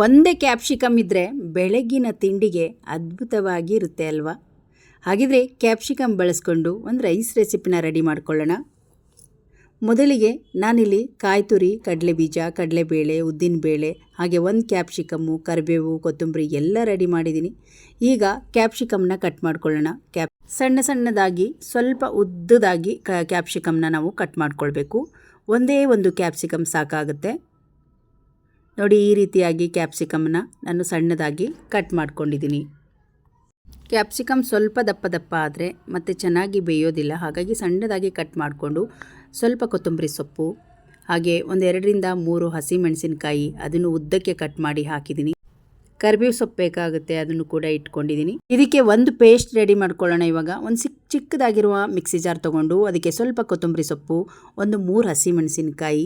ಒಂದೇ ಕ್ಯಾಪ್ಸಿಕಮ್ ಇದ್ದರೆ ಬೆಳಗ್ಗಿನ ತಿಂಡಿಗೆ ಅದ್ಭುತವಾಗಿ ಇರುತ್ತೆ ಅಲ್ವಾ? ಹಾಗಿದ್ರೆ ಕ್ಯಾಪ್ಸಿಕಮ್ ಬಳಸ್ಕೊಂಡು ಒಂದು ರೈಸ್ ರೆಸಿಪಿನ ರೆಡಿ ಮಾಡ್ಕೊಳ್ಳೋಣ. ಮೊದಲಿಗೆ ನಾನಿಲ್ಲಿ ಕಾಯಿ ತುರಿ, ಕಡಲೆಬೀಜ, ಕಡಲೆಬೇಳೆ, ಉದ್ದಿನಬೇಳೆ, ಹಾಗೆ ಒಂದು ಕ್ಯಾಪ್ಸಿಕಮ್ಮು, ಕರಿಬೇವು, ಕೊತ್ತಂಬರಿ ಎಲ್ಲ ರೆಡಿ ಮಾಡಿದ್ದೀನಿ. ಈಗ ಕ್ಯಾಪ್ಸಿಕಮ್ನ ಕಟ್ ಮಾಡ್ಕೊಳ್ಳೋಣ. ಸಣ್ಣ ಸಣ್ಣದಾಗಿ ಸ್ವಲ್ಪ ಉದ್ದದಾಗಿ ಕ್ಯಾಪ್ಸಿಕಮ್ನ ನಾವು ಕಟ್ ಮಾಡ್ಕೊಳ್ಬೇಕು. ಒಂದೇ ಒಂದು ಕ್ಯಾಪ್ಸಿಕಮ್ ಸಾಕಾಗುತ್ತೆ. ನೋಡಿ, ಈ ರೀತಿಯಾಗಿ ಕ್ಯಾಪ್ಸಿಕಮ್ನ ನಾನು ಸಣ್ಣದಾಗಿ ಕಟ್ ಮಾಡ್ಕೊಂಡಿದ್ದೀನಿ. ಕ್ಯಾಪ್ಸಿಕಮ್ ಸ್ವಲ್ಪ ದಪ್ಪ ದಪ್ಪ ಆದರೆ ಮತ್ತು ಚೆನ್ನಾಗಿ ಬೇಯೋದಿಲ್ಲ, ಹಾಗಾಗಿ ಸಣ್ಣದಾಗಿ ಕಟ್ ಮಾಡಿಕೊಂಡು ಸ್ವಲ್ಪ ಕೊತ್ತಂಬರಿ ಸೊಪ್ಪು, ಹಾಗೆ ಒಂದು 2-3 ಹಸಿಮೆಣಸಿನಕಾಯಿ ಅದನ್ನು ಉದ್ದಕ್ಕೆ ಕಟ್ ಮಾಡಿ ಹಾಕಿದ್ದೀನಿ. ಕರಿಬೇವು ಸೊಪ್ಪು ಬೇಕಾಗುತ್ತೆ, ಅದನ್ನು ಕೂಡ ಇಟ್ಕೊಂಡಿದ್ದೀನಿ. ಇದಕ್ಕೆ ಒಂದು ಪೇಸ್ಟ್ ರೆಡಿ ಮಾಡ್ಕೊಳ್ಳೋಣ. ಇವಾಗ ಒಂದು ಚಿಕ್ಕದಾಗಿರುವ ಮಿಕ್ಸಿ ಜಾರ್ ತೊಗೊಂಡು ಅದಕ್ಕೆ ಸ್ವಲ್ಪ ಕೊತ್ತಂಬರಿ ಸೊಪ್ಪು, ಒಂದು 3 ಹಸಿಮೆಣಸಿನಕಾಯಿ,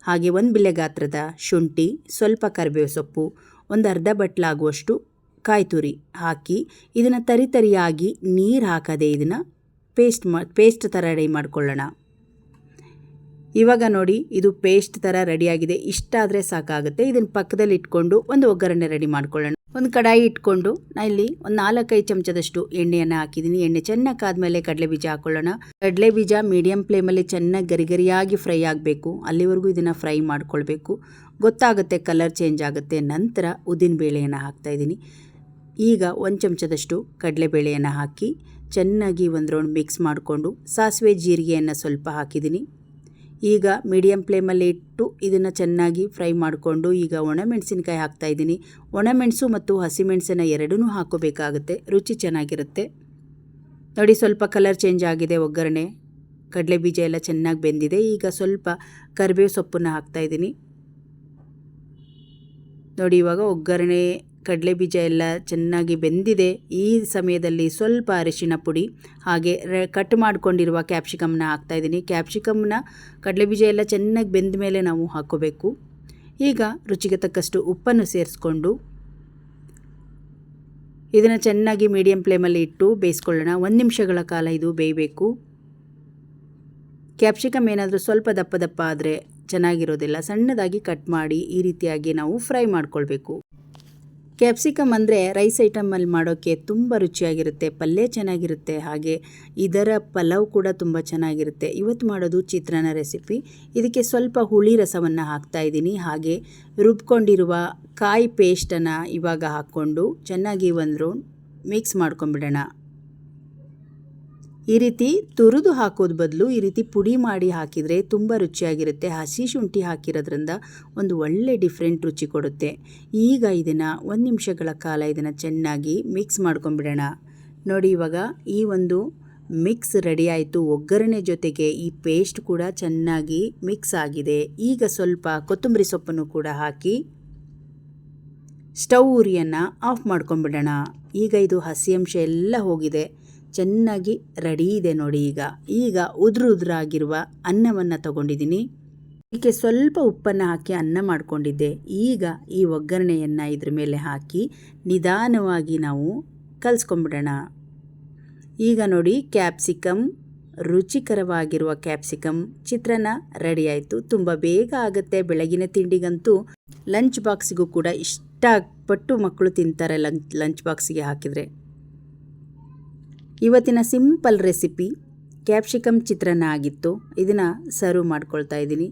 ಹಾಗೆ ಒಂದು ಬಿಲ್ಲೆ ಗಾತ್ರದ ಶುಂಠಿ, ಸ್ವಲ್ಪ ಕರಿಬೇವು ಸೊಪ್ಪು, ಒಂದು ಅರ್ಧ ಬಟ್ಲಾಗುವಷ್ಟು ಕಾಯಿ ತುರಿ ಹಾಕಿ ಇದನ್ನು ತರಿಯಾಗಿ ನೀರು ಹಾಕದೆ ಇದನ್ನು ಪೇಸ್ಟ್ ಥರ ರೆಡಿ ಮಾಡ್ಕೊಳ್ಳೋಣ. ಇವಾಗ ನೋಡಿ, ಇದು ಪೇಸ್ಟ್ ಥರ ರೆಡಿಯಾಗಿದೆ. ಇಷ್ಟಾದರೆ ಸಾಕಾಗುತ್ತೆ. ಇದನ್ನು ಪಕ್ಕದಲ್ಲಿ ಇಟ್ಕೊಂಡು ಒಂದು ಒಗ್ಗರಣೆ ರೆಡಿ ಮಾಡ್ಕೊಳ್ಳೋಣ. ಒಂದು ಕಡಾಯಿ ಇಟ್ಕೊಂಡು ನಾನು ಇಲ್ಲಿ ಒಂದು 4-5 ಚಮಚದಷ್ಟು ಎಣ್ಣೆಯನ್ನು ಹಾಕಿದ್ದೀನಿ. ಎಣ್ಣೆ ಚೆನ್ನಾಗಿ ಕಾದ್ಮೇಲೆ ಕಡಲೆಬೀಜ ಹಾಕ್ಕೊಳ್ಳೋಣ. ಕಡಲೆಬೀಜ ಮೀಡಿಯಂ ಫ್ಲೇಮಲ್ಲಿ ಚೆನ್ನಾಗಿ ಗರಿಗರಿಯಾಗಿ ಫ್ರೈ ಆಗಬೇಕು. ಅಲ್ಲಿವರೆಗೂ ಇದನ್ನು ಫ್ರೈ ಮಾಡ್ಕೊಳ್ಬೇಕು. ಗೊತ್ತಾಗುತ್ತೆ, ಕಲರ್ ಚೇಂಜ್ ಆಗುತ್ತೆ. ನಂತರ ಉದ್ದಿನಬೇಳೆಯನ್ನು ಹಾಕ್ತಾಯಿದ್ದೀನಿ. ಈಗ 1 ಚಮಚದಷ್ಟು ಕಡಲೆಬೇಳೆಯನ್ನು ಹಾಕಿ ಚೆನ್ನಾಗಿ ಒಂದು ರೌಂಡ್ ಮಿಕ್ಸ್ ಮಾಡಿಕೊಂಡು ಸಾಸಿವೆ ಜೀರಿಗೆಯನ್ನು ಸ್ವಲ್ಪ ಹಾಕಿದ್ದೀನಿ. ಈಗ ಮೀಡಿಯಂ ಫ್ಲೇಮಲ್ಲಿ ಇಟ್ಟು ಇದನ್ನು ಚೆನ್ನಾಗಿ ಫ್ರೈ ಮಾಡಿಕೊಂಡು ಈಗ ಒಣಮೆಣಸಿನಕಾಯಿ ಹಾಕ್ತಾಯಿದ್ದೀನಿ. ಒಣಮೆಣಸು ಮತ್ತು ಹಸಿಮೆಣಸನ್ನು ಎರಡೂ ಹಾಕೋಬೇಕಾಗುತ್ತೆ, ರುಚಿ ಚೆನ್ನಾಗಿರುತ್ತೆ. ನೋಡಿ, ಸ್ವಲ್ಪ ಕಲರ್ ಚೇಂಜ್ ಆಗಿದೆ ಒಗ್ಗರಣೆ. ಕಡಲೆಬೀಜ ಎಲ್ಲ ಚೆನ್ನಾಗಿ ಬೆಂದಿದೆ. ಈಗ ಸ್ವಲ್ಪ ಕರಿಬೇವು ಸೊಪ್ಪನ್ನು ಹಾಕ್ತಾಯಿದ್ದೀನಿ. ನೋಡಿ, ಇವಾಗ ಒಗ್ಗರಣೆ ಕಡಲೆಬೀಜ ಎಲ್ಲ ಚೆನ್ನಾಗಿ ಬೆಂದಿದೆ. ಈ ಸಮಯದಲ್ಲಿ ಸ್ವಲ್ಪ ಅರಿಶಿಣ ಪುಡಿ ಹಾಗೆ ಕಟ್ ಮಾಡ್ಕೊಂಡಿರುವ ಕ್ಯಾಪ್ಸಿಕಮ್ನ ಹಾಕ್ತಾಯಿದ್ದೀನಿ. ಕ್ಯಾಪ್ಸಿಕಮ್ನ ಕಡಲೆಬೀಜ ಎಲ್ಲ ಚೆನ್ನಾಗಿ ಬೆಂದ ಮೇಲೆ ನಾವು ಹಾಕ್ಕೋಬೇಕು. ಈಗ ರುಚಿಗೆ ತಕ್ಕಷ್ಟು ಉಪ್ಪನ್ನು ಸೇರಿಸ್ಕೊಂಡು ಇದನ್ನು ಚೆನ್ನಾಗಿ ಮೀಡಿಯಂ ಫ್ಲೇಮಲ್ಲಿ ಇಟ್ಟು ಬೇಯಿಸ್ಕೊಳ್ಳೋಣ. 1 ನಿಮಿಷಗಳ ಕಾಲ ಇದು ಬೇಯಬೇಕು. ಕ್ಯಾಪ್ಸಿಕಮ್ ಏನಾದರೂ ಸ್ವಲ್ಪ ದಪ್ಪ ದಪ್ಪ ಆದರೆ ಚೆನ್ನಾಗಿರೋದಿಲ್ಲ. ಸಣ್ಣದಾಗಿ ಕಟ್ ಮಾಡಿ ಈ ರೀತಿಯಾಗಿ ನಾವು ಫ್ರೈ ಮಾಡ್ಕೊಳ್ಬೇಕು. ಕ್ಯಾಪ್ಸಿಕಮ್ ಅಂದರೆ ರೈಸ್ ಐಟಮಲ್ಲಿ ಮಾಡೋಕ್ಕೆ ತುಂಬ ರುಚಿಯಾಗಿರುತ್ತೆ, ಪಲ್ಯ ಚೆನ್ನಾಗಿರುತ್ತೆ, ಹಾಗೆ ಇದರ ಪಲಾವ್ ಕೂಡ ತುಂಬ ಚೆನ್ನಾಗಿರುತ್ತೆ. ಇವತ್ತು ಮಾಡೋದು ಚಿತ್ರಾನ್ನ ರೆಸಿಪಿ. ಇದಕ್ಕೆ ಸ್ವಲ್ಪ ಹುಳಿ ರಸವನ್ನು ಹಾಕ್ತಾಯಿದ್ದೀನಿ. ಹಾಗೆ ರುಬ್ಕೊಂಡಿರುವ ಕಾಯಿ ಪೇಸ್ಟನ್ನು ಇವಾಗ ಹಾಕ್ಕೊಂಡು ಚೆನ್ನಾಗಿ ಒಂದು ರೌಂಡ್ ಮಿಕ್ಸ್ ಮಾಡ್ಕೊಂಬಿಡೋಣ. ಈ ರೀತಿ ತುರಿದು ಹಾಕೋದು ಬದಲು ಈ ರೀತಿ ಪುಡಿ ಮಾಡಿ ಹಾಕಿದರೆ ತುಂಬ ರುಚಿಯಾಗಿರುತ್ತೆ. ಹಸಿ ಶುಂಠಿ ಹಾಕಿರೋದ್ರಿಂದ ಒಂದು ಒಳ್ಳೆ ಡಿಫ್ರೆಂಟ್ ರುಚಿ ಕೊಡುತ್ತೆ. ಈಗ ಇದನ್ನು 1 ನಿಮಿಷಗಳ ಕಾಲ ಇದನ್ನು ಚೆನ್ನಾಗಿ ಮಿಕ್ಸ್ ಮಾಡ್ಕೊಂಬಿಡೋಣ. ನೋಡಿ, ಇವಾಗ ಈ ಒಂದು ಮಿಕ್ಸ್ ರೆಡಿ ಆಯಿತು. ಒಗ್ಗರಣೆ ಜೊತೆಗೆ ಈ ಪೇಸ್ಟ್ ಕೂಡ ಚೆನ್ನಾಗಿ ಮಿಕ್ಸ್ ಆಗಿದೆ. ಈಗ ಸ್ವಲ್ಪ ಕೊತ್ತಂಬರಿ ಸೊಪ್ಪನ್ನು ಕೂಡ ಹಾಕಿ ಸ್ಟವ್ ಉರಿಯನ್ನು ಆಫ್ ಮಾಡ್ಕೊಂಬಿಡೋಣ. ಈಗ ಇದು ಹಸಿ ಅಂಶ ಎಲ್ಲ ಹೋಗಿದೆ, ಚೆನ್ನಾಗಿ ರೆಡಿ ಇದೆ. ನೋಡಿ, ಈಗ ಉದುರಾಗಿರುವ ಅನ್ನವನ್ನು ತಗೊಂಡಿದ್ದೀನಿ. ಇದಕ್ಕೆ ಸ್ವಲ್ಪ ಉಪ್ಪನ್ನು ಹಾಕಿ ಅನ್ನ ಮಾಡಿಕೊಂಡಿದ್ದೆ. ಈಗ ಈ ಒಗ್ಗರಣೆಯನ್ನು ಇದ್ರ ಮೇಲೆ ಹಾಕಿ ನಿಧಾನವಾಗಿ ನಾವು ಕಲಿಸ್ಕೊಂಬಿಡೋಣ. ಈಗ ನೋಡಿ, ಕ್ಯಾಪ್ಸಿಕಮ್, ರುಚಿಕರವಾಗಿರುವ ಕ್ಯಾಪ್ಸಿಕಮ್ ಚಿತ್ರಾನ್ನ ರೆಡಿ ಆಯಿತು. ತುಂಬ ಬೇಗ ಆಗುತ್ತೆ. ಬೆಳಗಿನ ತಿಂಡಿಗಂತೂ ಲಂಚ್ ಬಾಕ್ಸಿಗೂ ಕೂಡ ಇಷ್ಟಪಟ್ಟು ಮಕ್ಕಳು ತಿಂತಾರೆ ಲಂಚ್ ಬಾಕ್ಸಿಗೆ ಹಾಕಿದರೆ. ಇವತ್ತಿನ ಸಿಂಪಲ್ ರೆಸಿಪಿ ಕ್ಯಾಪ್ಸಿಕಮ್ ಚಿತ್ರಾನ್ನ ಆಗಿತ್ತು. ಇದನ್ನು ಸರ್ವ್ ಮಾಡ್ಕೊಳ್ತಾ ಇದ್ದೀನಿ.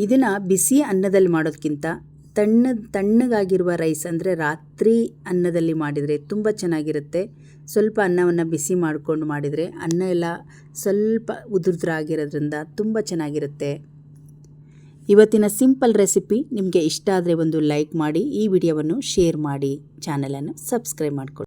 ಇದನ್ನು ಬಿಸಿ ಅನ್ನದಲ್ಲಿ ಮಾಡೋದಕ್ಕಿಂತ ತಣ್ಣಗಾಗಿರುವ ರೈಸ್ ಅಂದರೆ ರಾತ್ರಿ ಅನ್ನದಲ್ಲಿ ಮಾಡಿದರೆ ತುಂಬ ಚೆನ್ನಾಗಿರುತ್ತೆ. ಸ್ವಲ್ಪ ಅನ್ನವನ್ನು ಬಿಸಿ ಮಾಡಿಕೊಂಡು ಮಾಡಿದರೆ ಅನ್ನ ಎಲ್ಲ ಸ್ವಲ್ಪ ಉದುರಾಗಿರೋದ್ರಿಂದ ತುಂಬ ಚೆನ್ನಾಗಿರುತ್ತೆ. ಇವತ್ತಿನ ಸಿಂಪಲ್ ರೆಸಿಪಿ ನಿಮಗೆ ಇಷ್ಟ ಆದರೆ ಒಂದು ಲೈಕ್ ಮಾಡಿ, ಈ ವಿಡಿಯೋವನ್ನು ಶೇರ್ ಮಾಡಿ, ಚಾನಲನ್ನು ಸಬ್ಸ್ಕ್ರೈಬ್ ಮಾಡಿಕೊಳ್ಳಿ.